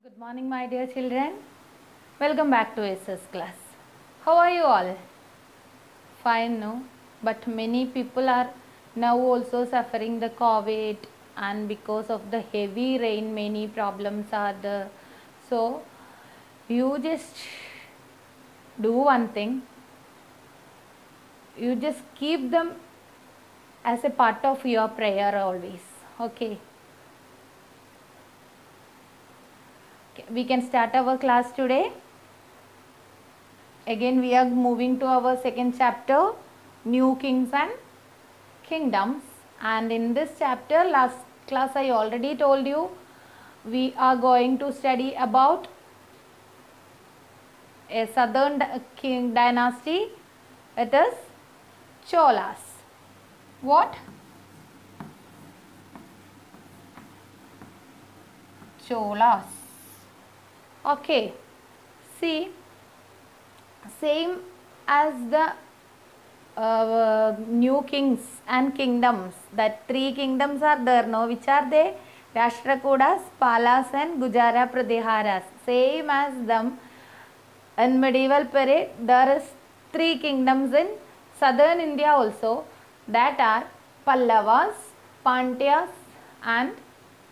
Good morning, my dear children. Welcome back to SS class. How are you all? Fine, no? But many people are now also suffering the COVID, and because of the heavy rain, many problems are there. So, you just do one thing. You just keep them as a part of your prayer always. Okay. We can start our class today. Again we are moving to our second chapter, New Kings and Kingdoms, and in this chapter, last class I already told you, we are going to study about a southern king dynasty, it is Cholas. What? Cholas. Okay, see, same as the new kings and kingdoms, that three kingdoms are there, no? Which are they? Rashtrakutas, Palas and Gujara Pratiharas. Same as them. In medieval period, there is three kingdoms in southern India also, that are Pallavas, Pandyas and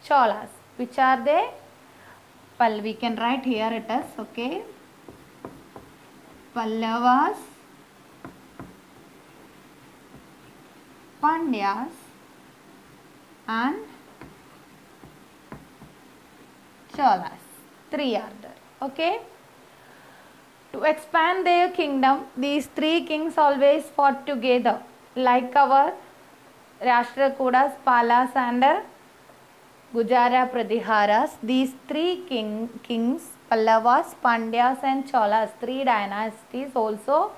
Cholas. Which are they? We can write here it is, okay. Pallavas, Pandyas and Cholas. Three are there, okay. To expand their kingdom, these three kings always fought together, like our Rashtrakutas, Palas and Gujara Pratiharas. These three kings, Pallavas, Pandyas and Cholas, three dynasties also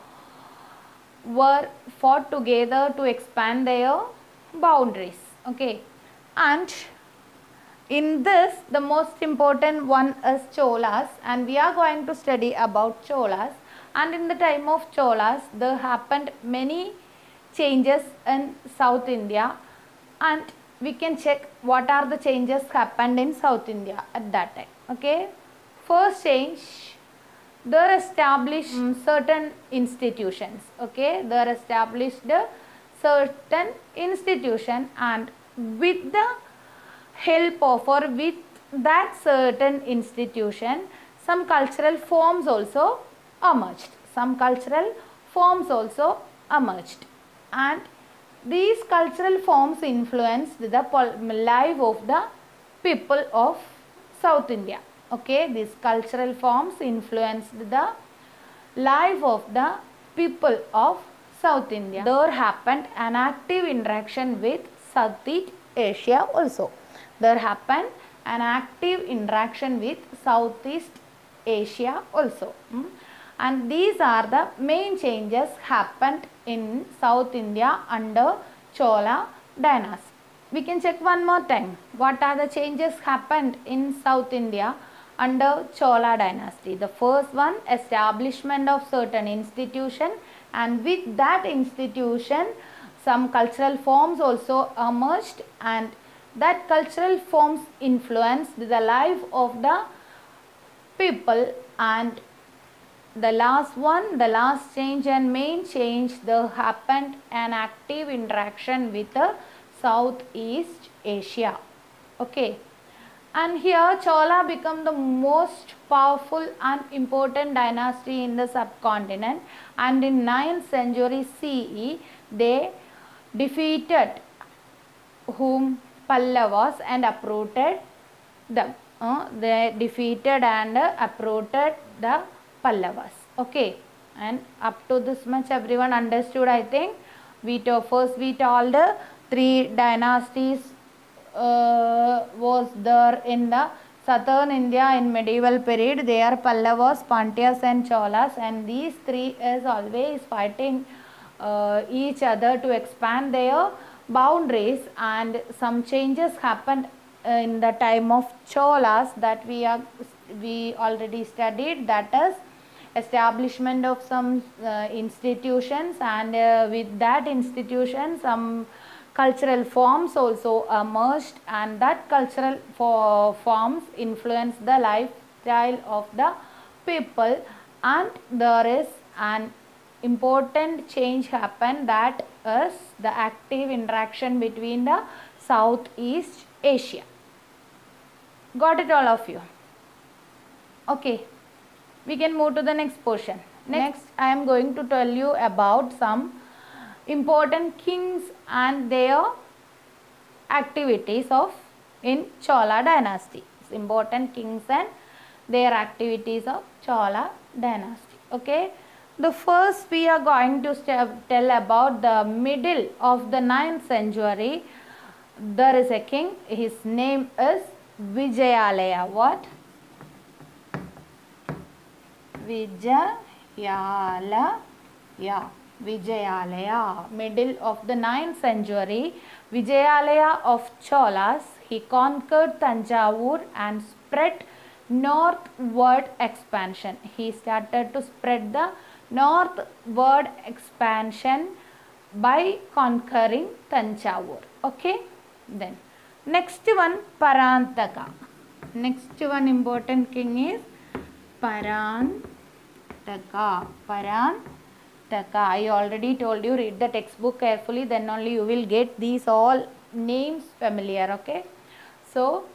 were fought together to expand their boundaries, okay. And in this, the most important one is Cholas, and we are going to study about Cholas. And in the time of Cholas, there happened many changes in South India, and we can check what are the changes happened in South India at that time, okay. First change, they established certain institutions, okay. They established certain institution, and with the help of or with that certain institution, some cultural forms also emerged. And these cultural forms influenced the life of the people of South India, okay. These cultural forms influenced the life of the people of South India. There happened an active interaction with Southeast Asia also. There happened an active interaction with Southeast Asia also. And these are the main changes happened in South India under Chola dynasty. We can check one more time. What are the changes happened in South India under Chola dynasty? The first one, establishment of certain institution, and with that institution, some cultural forms also emerged, and that cultural forms influenced the life of the people. And the last one, the last change and main change, there happened an active interaction with the Southeast Asia, okay. And here Chola became the most powerful and important dynasty in the subcontinent, and in 9th century CE they defeated whom? Pallavas, and uprooted them. They defeated and uprooted the Pallavas, okay. And up to this much everyone understood, I think. First we told three dynasties was there in the southern India in medieval period. They are Pallavas, Pandyas and Cholas, and these three is always fighting each other to expand their boundaries. And some changes happened in the time of Cholas that we already studied, that is establishment of some institutions, and with that institution some cultural forms also emerged, and that cultural forms influenced the life lifestyle of the people, and there is an important change happened, that is the active interaction between the Southeast Asia. Got it, all of you? Okay, we can move to the next portion. Next, I am going to tell you about some important kings and their activities of in Chola dynasty. Important kings and their activities of Chola dynasty. Okay, the first we are going to tell about the middle of the 9th century. There is a king, his name is Vijayalaya. What? Vijayalaya. Middle of the 9th century, Vijayalaya of Cholas, he conquered Tanjavur and spread northward expansion. He started to spread the northward expansion by conquering Tanjavur. Okay, then next one, Parantaka. Next one important king is Parantaka. I already told you, read the textbook carefully, then only you will get these all names familiar. Okay, so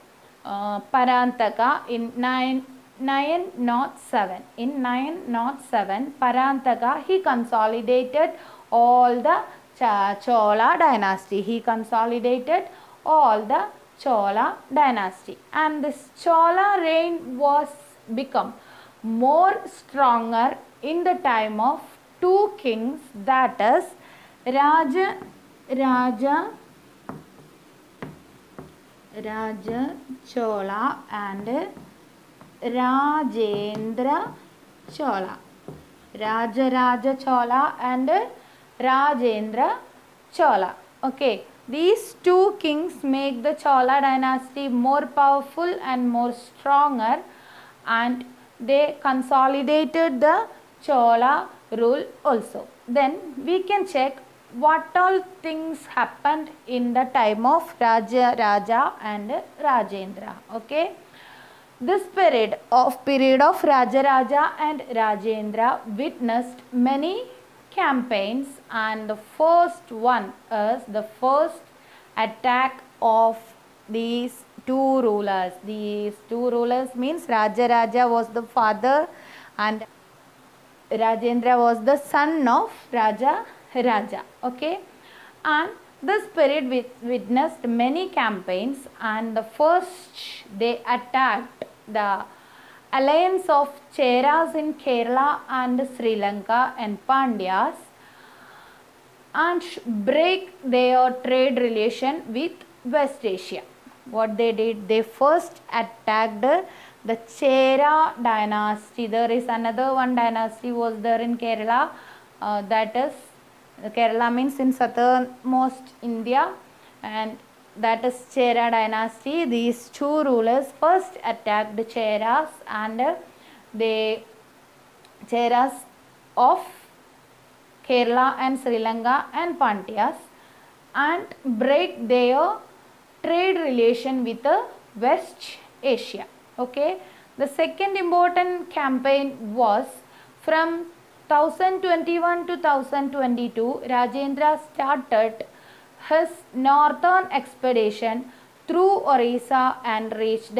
Parantaka in 907. In 907, Parantaka, he consolidated all the Chola dynasty. He consolidated all the Chola dynasty, and this Chola reign was become more stronger in the time of two kings, that is Raja Chola and Rajendra Chola. Raja Chola and Rajendra Chola. Okay, these two kings make the Chola dynasty more powerful and more stronger, and they consolidated the Chola rule also. Then we can check what all things happened in the time of Raja and Rajendra. Okay, this period of Raja and Rajendra witnessed many campaigns, and the first one is the first attack of these two rulers. These two rulers means Raja was the father and Rajendra was the son of Raja. Okay, and this period witnessed many campaigns, and the first they attacked the alliance of Cheras in Kerala and Sri Lanka and Pandyas, and break their trade relation with West Asia. What they did, they first attacked the Chera dynasty. There is another one dynasty was there in Kerala, that is Kerala means in southernmost India, and that is Chera dynasty. These two rulers first attacked the Cheras, and the Cheras of Kerala and Sri Lanka and Pandyas, and break their trade relation with West Asia. Okay, the second important campaign was from 1021 to 1022. Rajendra started his northern expedition through Orissa and reached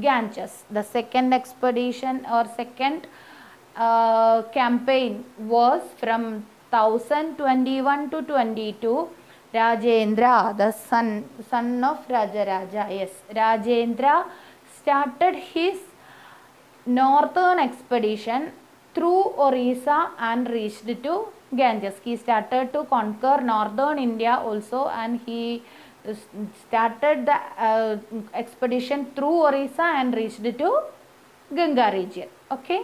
Ganges. The second expedition or second campaign was from 1021 to 22. Rajendra, the son of Raja, yes, Rajendra started his northern expedition through Orissa and reached to Ganges. He started to conquer northern India also, and he started the expedition through Orissa and reached to Ganga region. Okay,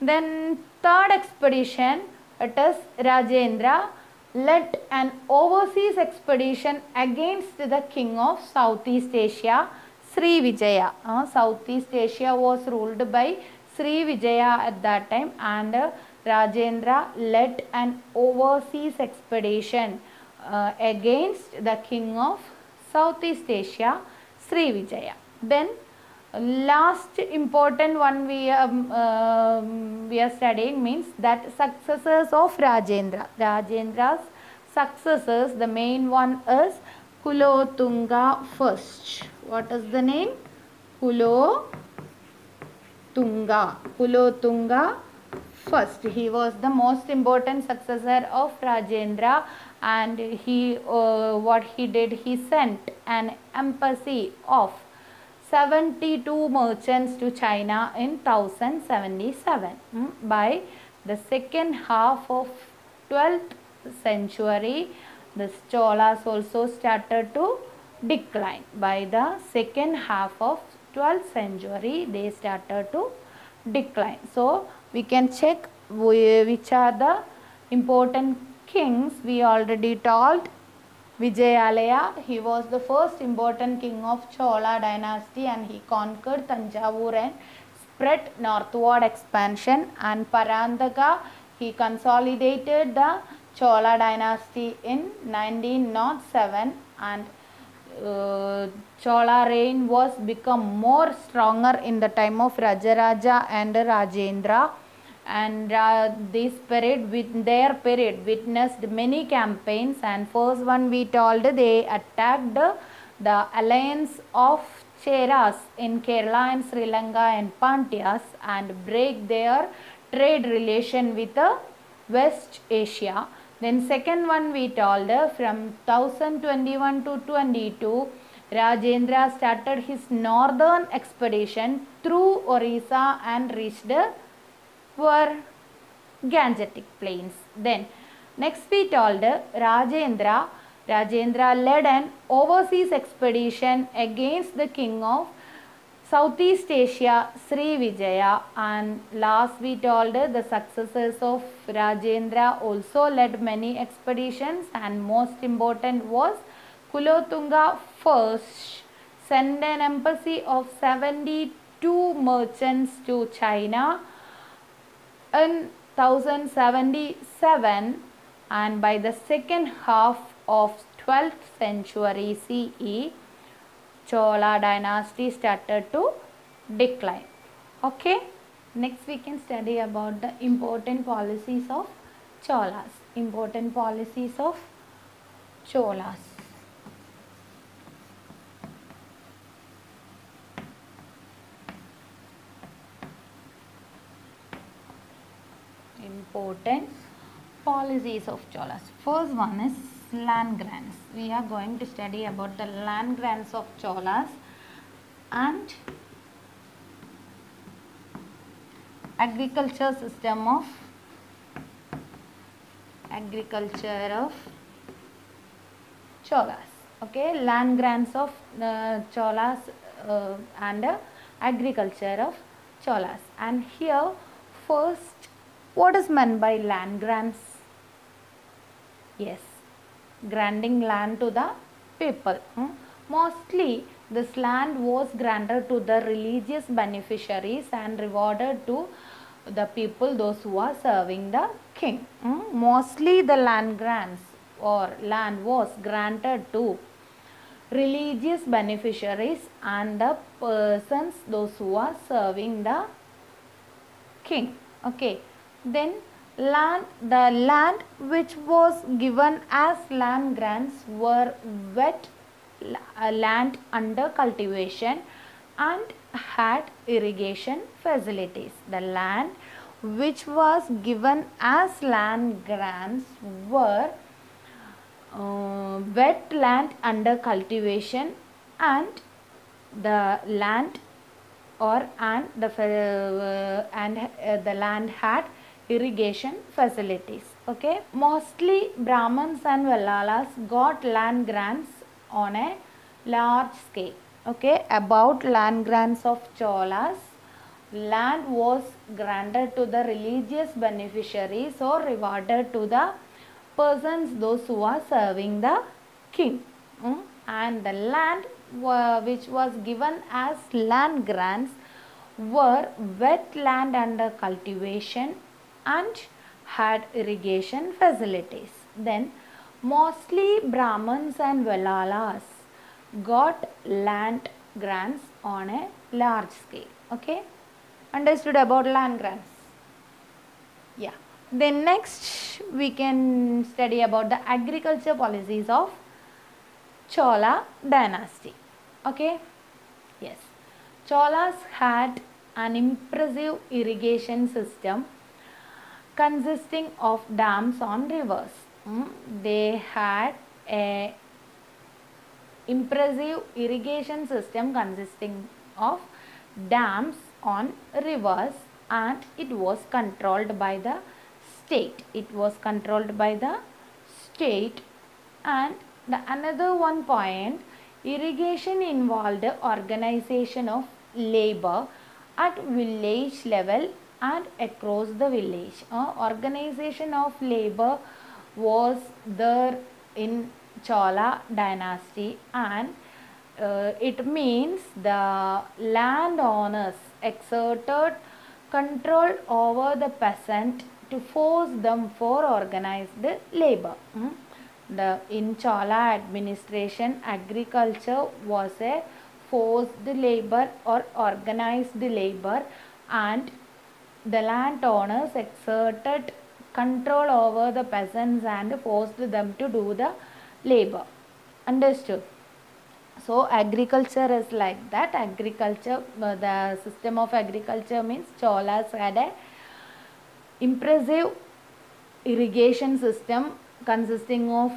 then third expedition, it is Rajendra led an overseas expedition against the king of Southeast Asia, Sri Vijaya. Southeast Asia was ruled by Sri Vijaya at that time, and Rajendra led an overseas expedition against the king of Southeast Asia, Sri Vijaya. Then Last important one we are studying means that successors of Rajendra. Rajendra's successors, the main one is Kulotunga first. What is the name? Kulotunga. Kulotunga first. He was the most important successor of Rajendra, and what he did, he sent an embassy of 72 merchants to China in 1077. By the second half of 12th century, the Cholas also started to decline. By the second half of 12th century, they started to decline. So we can check which are the important kings. We already told Vijayalaya, he was the first important king of Chola dynasty, and he conquered Tanjavur and spread northward expansion. And Parandaka, he consolidated the Chola dynasty in 1907, and Chola reign was become more stronger in the time of Rajaraja and Rajendra, and this period witnessed many campaigns. And first one we told, they attacked the alliance of Cheras in Kerala and Sri Lanka and Pandyas and break their trade relation with West Asia. Then second one we told, from 1021 to 22, Rajendra started his northern expedition through Orissa and reached were Gangetic plains. Then next we told, Rajendra led an overseas expedition against the king of Southeast Asia, Sri Vijaya. And last we told, the successors of Rajendra also led many expeditions, and most important was Kulotunga first sent an embassy of 72 merchants to China in 1077, and by the second half of 12th century CE, Chola dynasty started to decline. Okay, next we can study about the important policies of Cholas. Important policies of Cholas. Important policies of Cholas. First one is land grants. We are going to study about the land grants of Cholas and agriculture system of Cholas. Okay, land grants of Cholas and agriculture of Cholas. And here first, what is meant by land grants? Yes, granting land to the people. Mostly this land was granted to the religious beneficiaries and rewarded to the people, those who are serving the king. Mostly the land grants or land was granted to religious beneficiaries and the persons, those who are serving the king. Okay. Then the land which was given as land grants were wet land under cultivation and had irrigation facilities. The land which was given as land grants were wet land under cultivation, and the land the land had irrigation facilities. Okay, mostly Brahmins and Vallalas got land grants on a large scale. Okay, about land grants of Cholas, land was granted to the religious beneficiaries or rewarded to the persons, those who are serving the king. And the land which was given as land grants were wet land under cultivation and had irrigation facilities. Then mostly Brahmins and Vallalas got land grants on a large scale. Okay, understood about land grants? Yeah. Then next we can study about the agriculture policies of Chola dynasty. Okay. Yes. Cholas had an impressive irrigation system consisting of dams on rivers. They had a impressive irrigation system consisting of dams on rivers, and it was controlled by the state. It was controlled by the state. And the another one point, irrigation involved organization of labor at village level and across the village. Organization of labor was there in Chola dynasty, and it means the landowners exerted control over the peasant to force them for organized labor. In Chola administration, agriculture was a forced labor or organized labor, and the landowners exerted control over the peasants and forced them to do the labor. Understood? So agriculture is like that. Agriculture, the system of agriculture means Cholas had a impressive irrigation system consisting of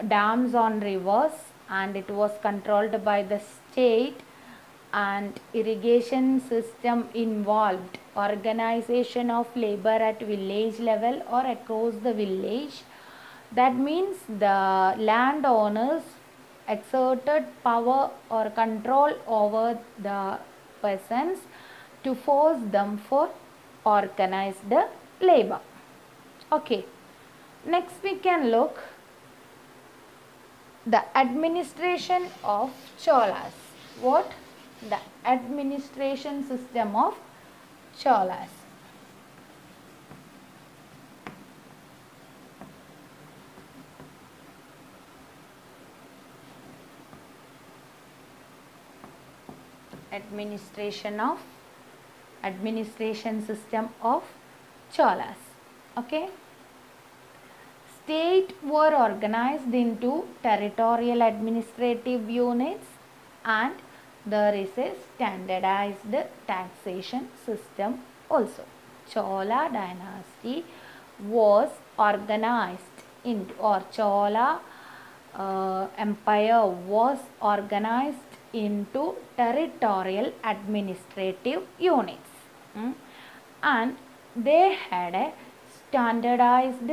dams on rivers, and it was controlled by the state, and irrigation system involved organization of labor at village level or across the village. That means the landowners exerted power or control over the peasants to force them for organized labor. Okay, next we can look the administration of Cholas. What? The administration system of Cholas. Administration system of Cholas. Okay. State were organized into territorial administrative units, and there is a standardized taxation system also. Chola dynasty was organized into, or Chola empire was organized into territorial administrative units, and they had a standardized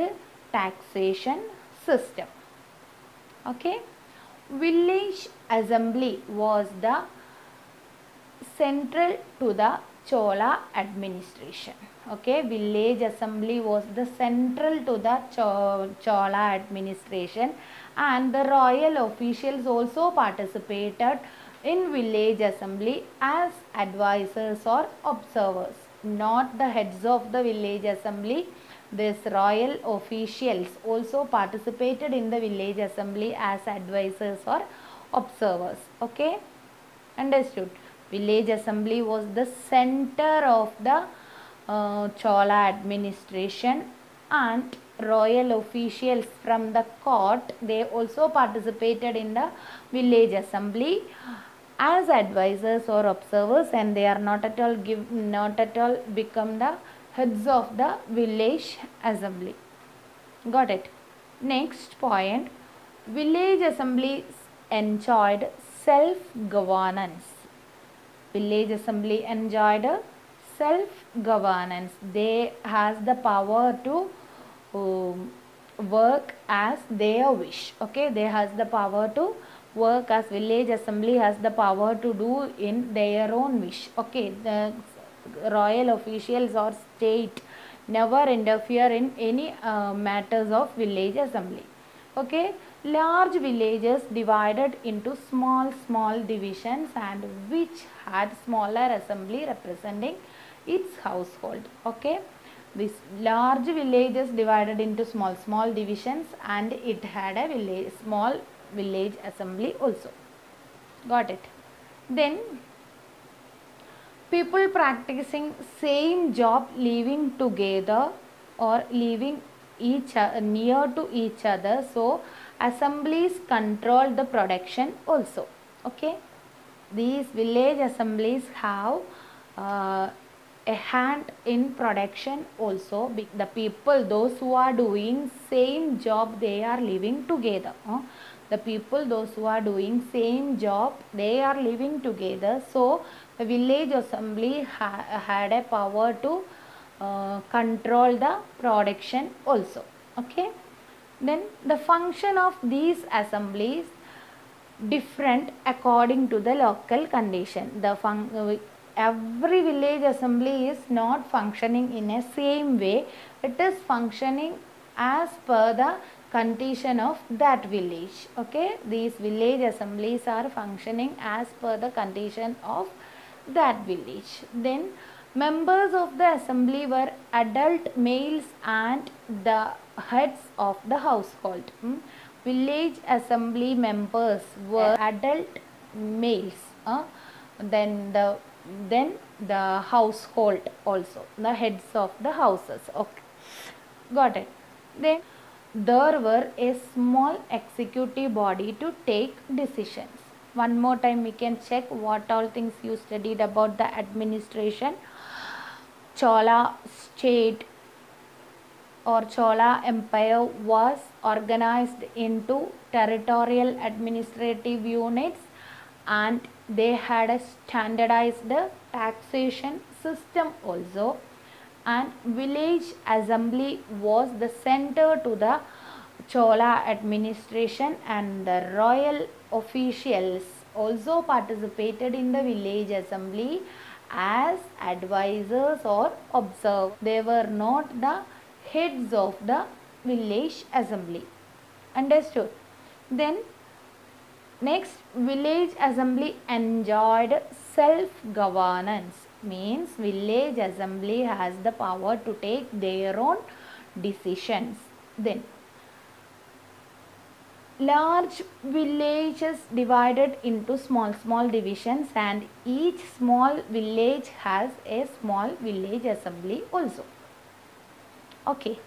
taxation system. Okay, village assembly was the central to the Chola administration. Okay, village assembly was the central to the Chola administration, and the royal officials also participated in village assembly as advisors or observers. Not the heads of the village assembly, these royal officials also participated in the village assembly as advisors or observers. Okay, understood? Village assembly was the center of the Chola administration, and royal officials from the court, they also participated in the village assembly as advisors or observers, and they are not at all become the heads of the village assembly. Got it? Next point, village assemblies enjoyed self-governance. Village assembly enjoyed self-governance. They has the power to work as they wish. Okay, they has the power to work as village assembly has the power to do in their own wish. Okay, the royal officials or state never interfere in any matters of village assembly. Okay, large villages divided into small divisions, and which had smaller assembly representing its household. Okay, these large villages divided into small divisions, and it had a small village assembly also. Got it? Then people practicing same job living together or living near to each other, so assemblies control the production also. Okay, these village assemblies have uh, a hand in production also. The people, those who are doing same job, they are living together. The people, those who are doing same job, they are living together, so the village assembly had a power to control the production also. Okay, then the function of these assemblies different according to the local condition. Every village assembly is not functioning in a same way. It is functioning as per the condition of that village. Okay, these village assemblies are functioning as per the condition of that village. Then members of the assembly were adult males and the heads of the household. Village assembly members were adult males. Then the household also, the heads of the houses. Okay, got it. Then there were a small executive body to take decisions. One more time we can check what all things you studied about the administration. Chola state or Chola Empire was organized into territorial administrative units, and they had a standardized taxation system also. And village assembly was the center to the Chola administration, and the royal officials also participated in the village assembly as advisors or observers. They were not the heads of the village assembly. Understood? Then next, village assembly enjoyed self-governance. Means village assembly has the power to take their own decisions. Then large villages divided into small divisions, and each small village has a small village assembly also. Okay,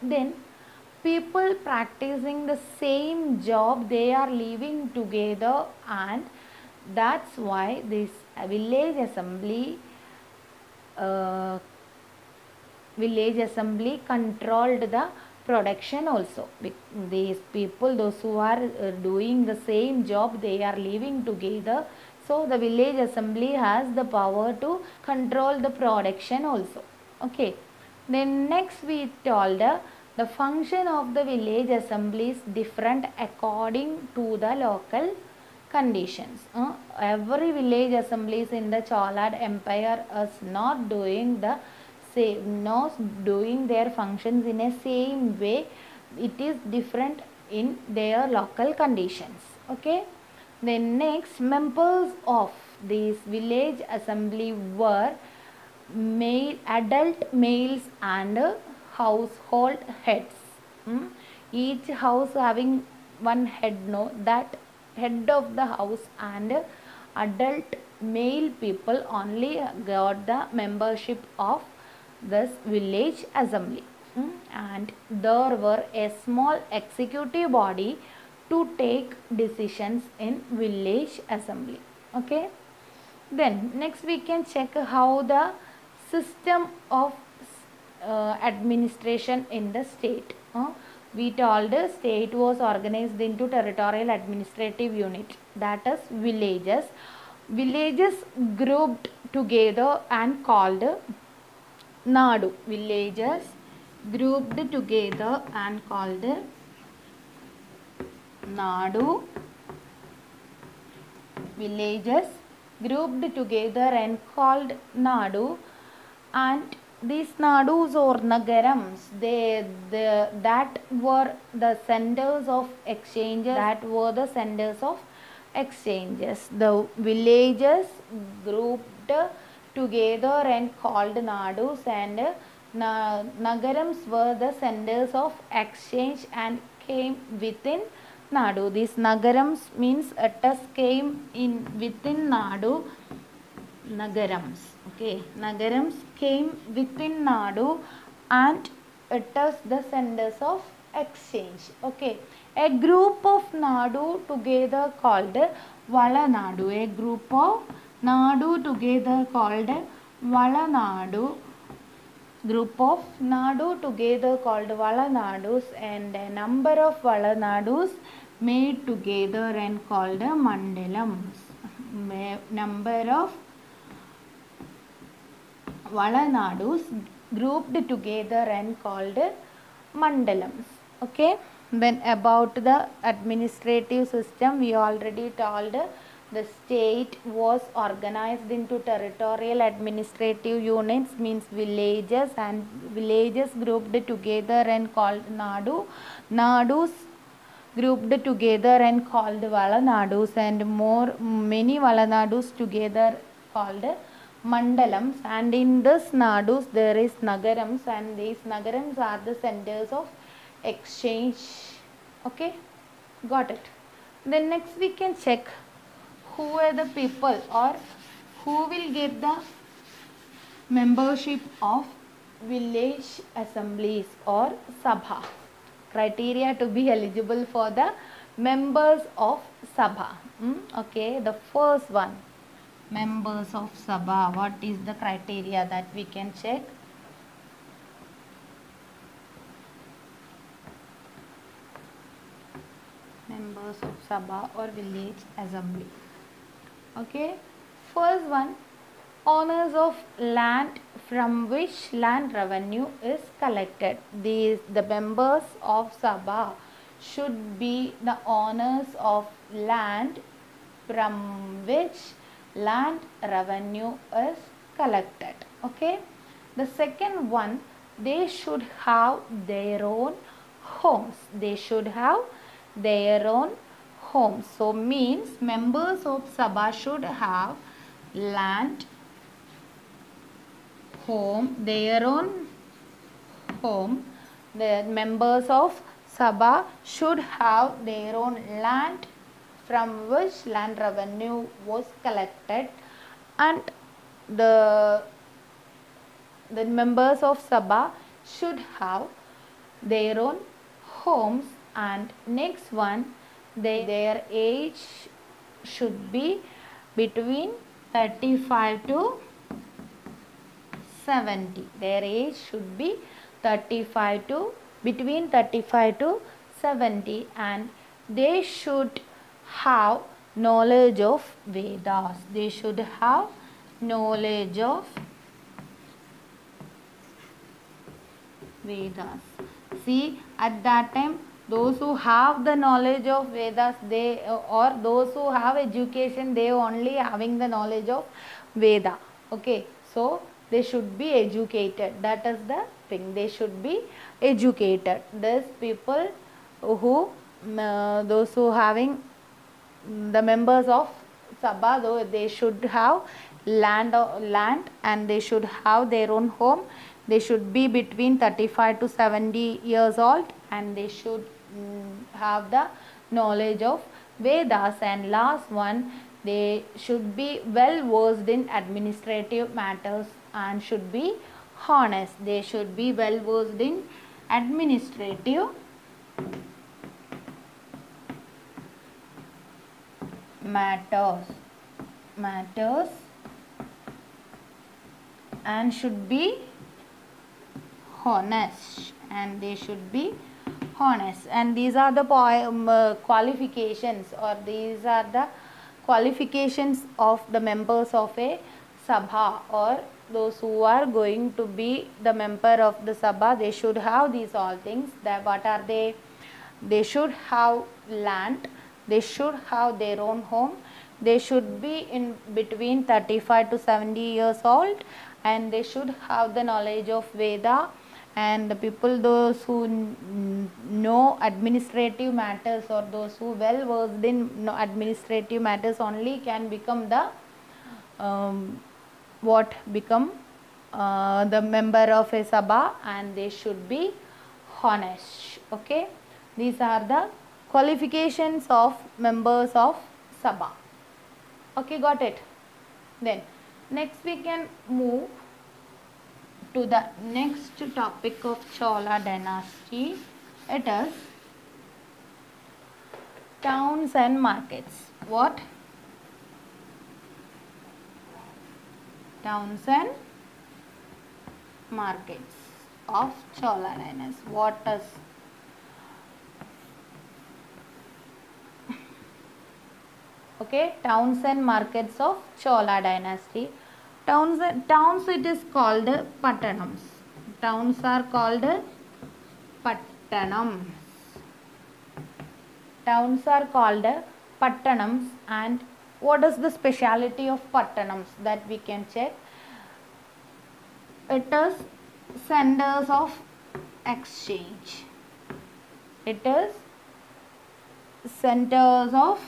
then people practicing the same job, they are living together, and that's why this village assembly controlled the production also. These people, those who are doing the same job, they are living together, so the village assembly has the power to control the production also. Okay, then next we told the function of the village assembly is different according to the local conditions. Every village assemblies in the Chola Empire is not doing their functions in a same way. It is different in their local conditions. Okay, then next, members of this village assembly were adult males and household heads. Each house having one head, that head of the house and adult male people only got the membership of this village assembly. And there were a small executive body to take decisions in village assembly. Okay, then next we can check how the system of administration in the state. We told the state was organized into territorial administrative unit, that is villages. Villages grouped together and called Nadu. Villages grouped together and called Nadu. Villages grouped together and called Nadu, and these nadus or nagarams, that were the centers of exchanges. The villages grouped together and called nadus, and nagarams were the centers of exchange and came within Nadu. These nagarams means it came in within Nadu. Nagarams. Okay, Nagarams came within Nadu and it is the centers of exchange. Okay, a group of Nadu together called Valanadu. A group of Nadu together called Valanadu. Group of Nadu together called Valanadus, and a number of Valanadus made together and called Mandalams. Number of Valanadus grouped together and called Mandalams. Okay. Then about the administrative system, we already told the state was organized into territorial administrative units, means villages, and villages grouped together and called Nadu. Nadus grouped together and called Valanadus, and many Valanadus together called Mandalams, and in this Nadus there is Nagarams, and these Nagarams are the centers of exchange. Okay, got it. Then next we can check who are the people or who will get the membership of village assemblies or Sabha. Criteria to be eligible for the members of Sabha. Okay, the first one, members of Sabha. What is the criteria that we can check? Members of Sabha or village assembly. Okay, first one, owners of land from which land revenue is collected. The members of Sabha should be the owners of land from which land revenue is collected. Okay, the second one, they should have their own homes. They should have their own homes. So means members of Sabha should have land, home, their own home. The members of Sabha should have their own land from which land revenue was collected, and the members of Sabha should have their own homes. And next one, their age should be between 35 to 70. Their age should be between 35 to 70, and they should have knowledge of Vedas. They should have knowledge of Vedas. See, at that time, those who have the knowledge of Vedas, or those who have education, they only having the knowledge of Veda. Okay, so they should be educated. That is the thing. They should be educated. These people who, those who having the members of Sabha, though they should have land and they should have their own home. They should be between 35 to 70 years old, and they should have the knowledge of Vedas. And last one, they should be well versed in administrative matters and should be honest. They should be well versed in administrative matters and should be honest, and they should be honest. And these are the qualifications, or these are the qualifications of the members of a Sabha, or those who are going to be the member of the Sabha. They should have these all things. That what are they? They should have land, they should have their own home, they should be in between 35 to 70 years old, and they should have the knowledge of Veda. And the people, those who know administrative matters, or those who well versed in administrative matters, only can become the the member of a Sabha, and they should be honest. Okay, these are the qualifications of members of Sabha. Okay, got it. Then Next we can move to the next topic of Chola dynasty. It is towns and markets. What? Towns and markets of Chola dynasty. What is? Okay, towns and markets of Chola dynasty. Towns it is called Pattanams. Towns are called Pattanams. Towns are called Pattanams. And what is the speciality of Pattanams that we can check? It is centers of exchange. It is centers of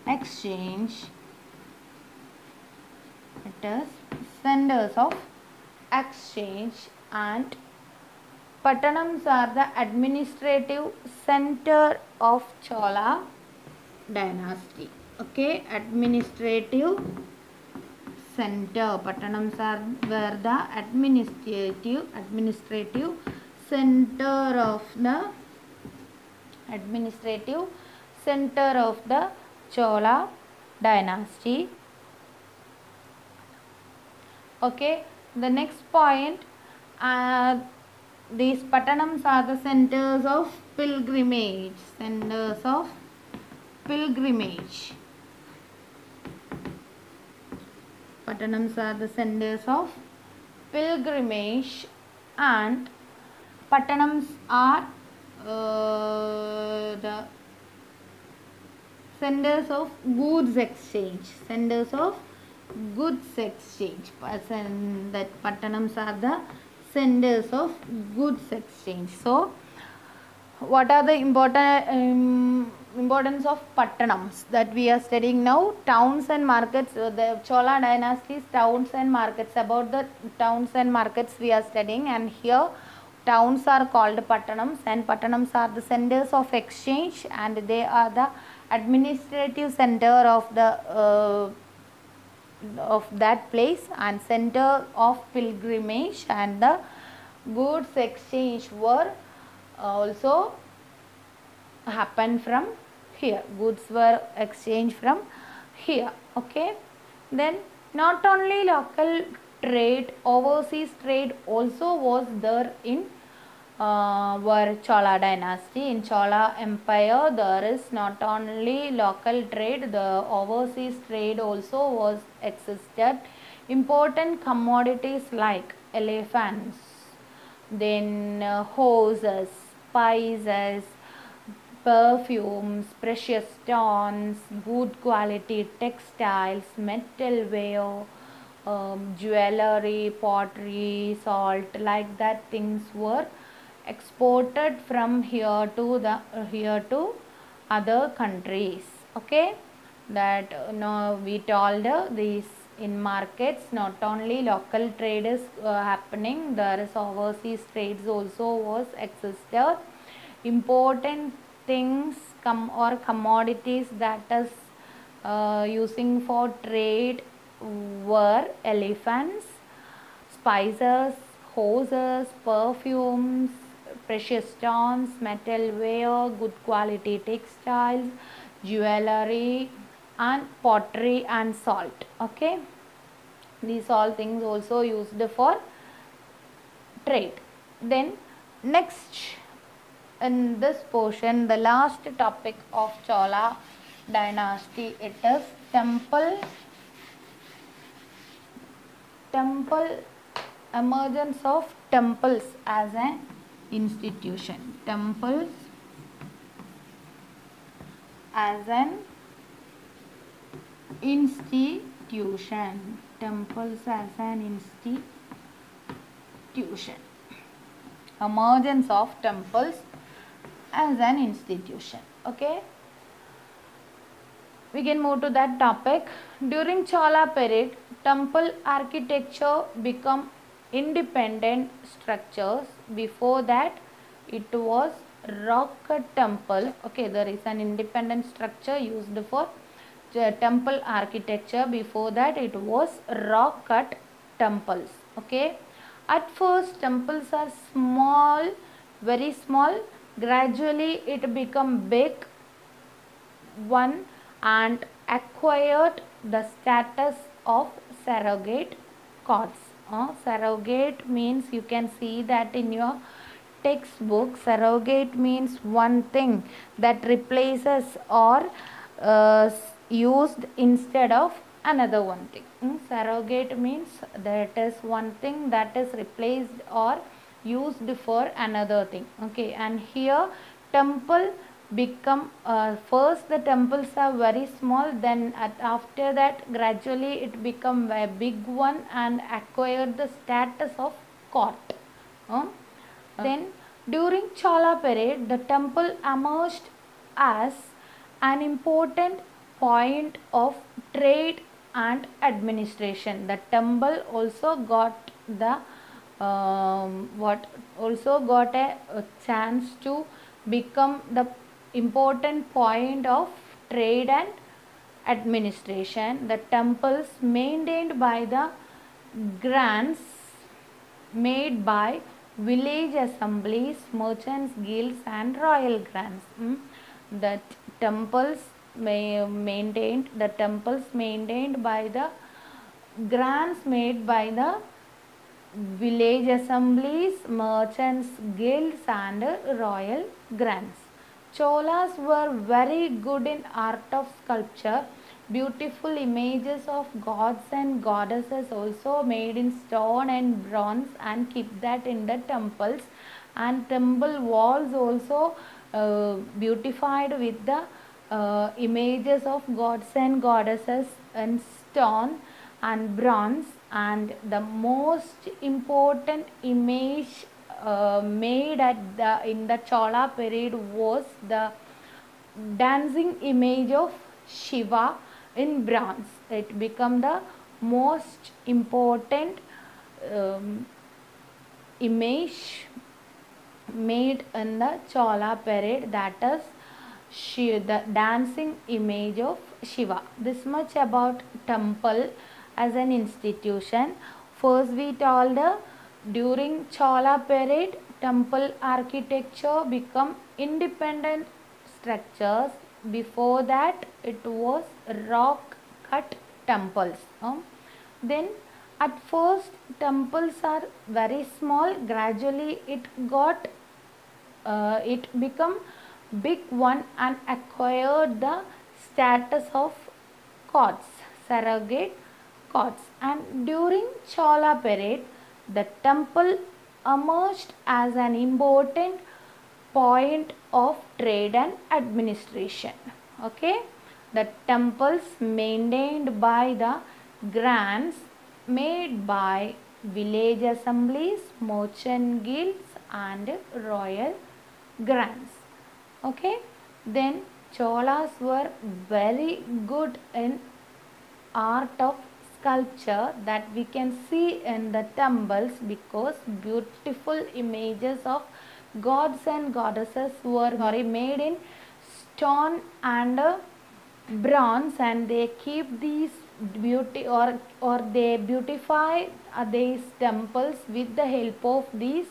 exchange. It is centers of exchange, and Pattanams are the administrative center of Chola dynasty. Okay, administrative center. Pattanams are where the administrative center of the Chola dynasty. Okay, the next point, these Pattanams are the centers of pilgrimage. Pattanams are the centers of pilgrimage, and Pattanams are the centers of goods exchange. That Pattanams are the centers of goods exchange. So, what are the importance of Pattanams that we are studying now? Towns and markets. The Chola dynasty's towns and markets. About the towns and markets we are studying, and here towns are called Pattanams, and Pattanams are the centers of exchange, and they are the administrative center of the of that place, and center of pilgrimage, and the goods exchange were also happened from here. Goods were exchanged from here. Okay, then not only local trade, overseas trade also was there in were Chola dynasty. In Chola empire, there is not only local trade, the overseas trade also was existed. Important commodities like elephants, then horses, spices, perfumes, precious stones, good quality textiles, metalware, jewelry, pottery, salt, like that things were exported from here to other countries. Okay, that now we told these in markets not only local trade is happening, there is overseas trades also was existed. Important things or commodities that is using for trade were elephants, spices, horses, perfumes, precious stones, metalware, good quality textiles, jewelry, and pottery and salt. Okay, these all things also used for trade. Then next in this portion, the last topic of Chola dynasty, it is temple emergence of temples as an institution. Temples as an institution. Temples as an institution. Emergence of temples as an institution. Okay, we can move to that topic. During Chola period, temple architecture become independent structures. Before that, it was rock cut temple. Okay, there is an independent structure used for temple architecture. Before that it was rock cut temples. Okay, at first temples are small, very small. Gradually it become big one and acquired the status of surrogate gods. Surrogate means, you can see that in your textbook, surrogate means one thing that replaces or used instead of another one thing. Surrogate means that is one thing that is replaced or used for another thing. Okay, and here temple become, first the temples are very small, then after that gradually it become a big one and acquired the status of court. Then during Chola period the temple emerged as an important point of trade and administration. The temple also got the what also got a chance to become the important point of trade and administration. The temples maintained by the grants made by village assemblies, merchants guilds and royal grants. The temples maintained by the grants made by the village assemblies, merchants guilds and royal grants. Cholas were very good in art of sculpture. Beautiful images of gods and goddesses also made in stone and bronze and keep that in the temples, and temple walls also beautified with the images of gods and goddesses in stone and bronze. And the most important image made in the Chola period was the dancing image of Shiva in bronze. It became the most important image made in the Chola period, that is the dancing image of Shiva. This much about temple as an institution. First we told during Chola period temple architecture become independent structures. Before that it was rock cut temples. Then at first temples are very small, gradually it become big one and acquired the status of gods, surrogate gods. And during Chola period the temple emerged as an important point of trade and administration. Okay, the temples maintained by the grants made by village assemblies, merchant guilds and royal grants. Okay, then Cholas were very good in art of sculpture that we can see in the temples, because beautiful images of gods and goddesses were made in stone and bronze, and they keep these beauty or they beautify these temples with the help of these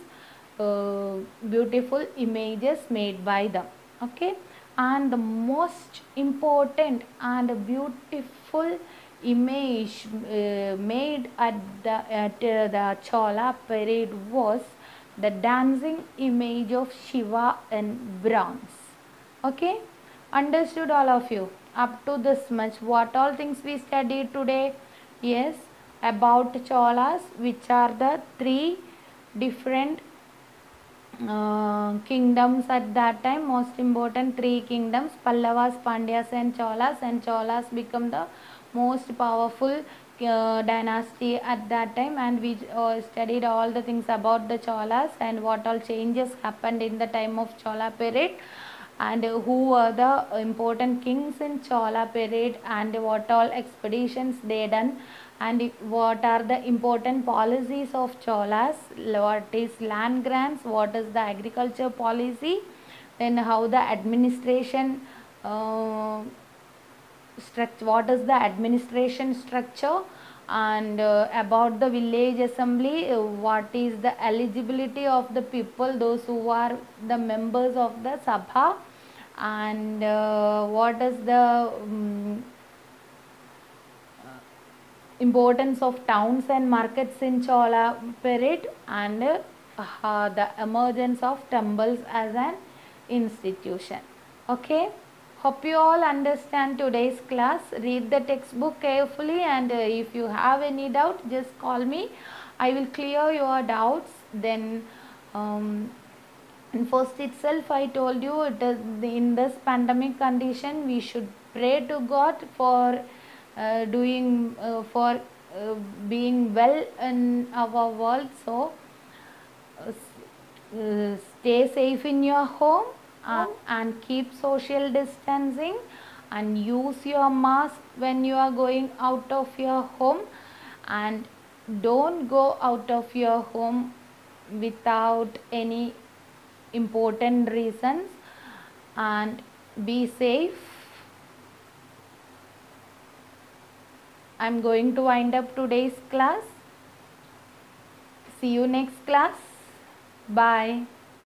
beautiful images made by them. Okay, and the most important and beautiful image made at the Chola period was the dancing image of Shiva in bronze. Okay, understood all of you up to this much? What all things we studied today? Yes, about Cholas, which are the three different kingdoms at that time. Most important three kingdoms: Pallavas, Pandyas and Cholas become the most powerful dynasty at that time. And we studied all the things about the Cholas and what all changes happened in the time of Chola period, and who were the important kings in Chola period, and what all expeditions they done, and what are the important policies of Cholas, what is land grants, what is the agriculture policy, then how the administration structure, what is the administration structure, and about the village assembly, what is the eligibility of the people, those who are the members of the Sabha, and what is the importance of towns and markets in Chola period, and the emergence of temples as an institution. Okay, hope you all understand today's class. Read the textbook carefully, and if you have any doubt, just call me. I will clear your doubts. Then and first itself I told you, it is in this pandemic condition we should pray to God for being well in our world. So stay safe in your home, and keep social distancing, and use your mask when you are going out of your home, and don't go out of your home without any important reasons, and be safe. I'm going to wind up today's class. See you next class. Bye.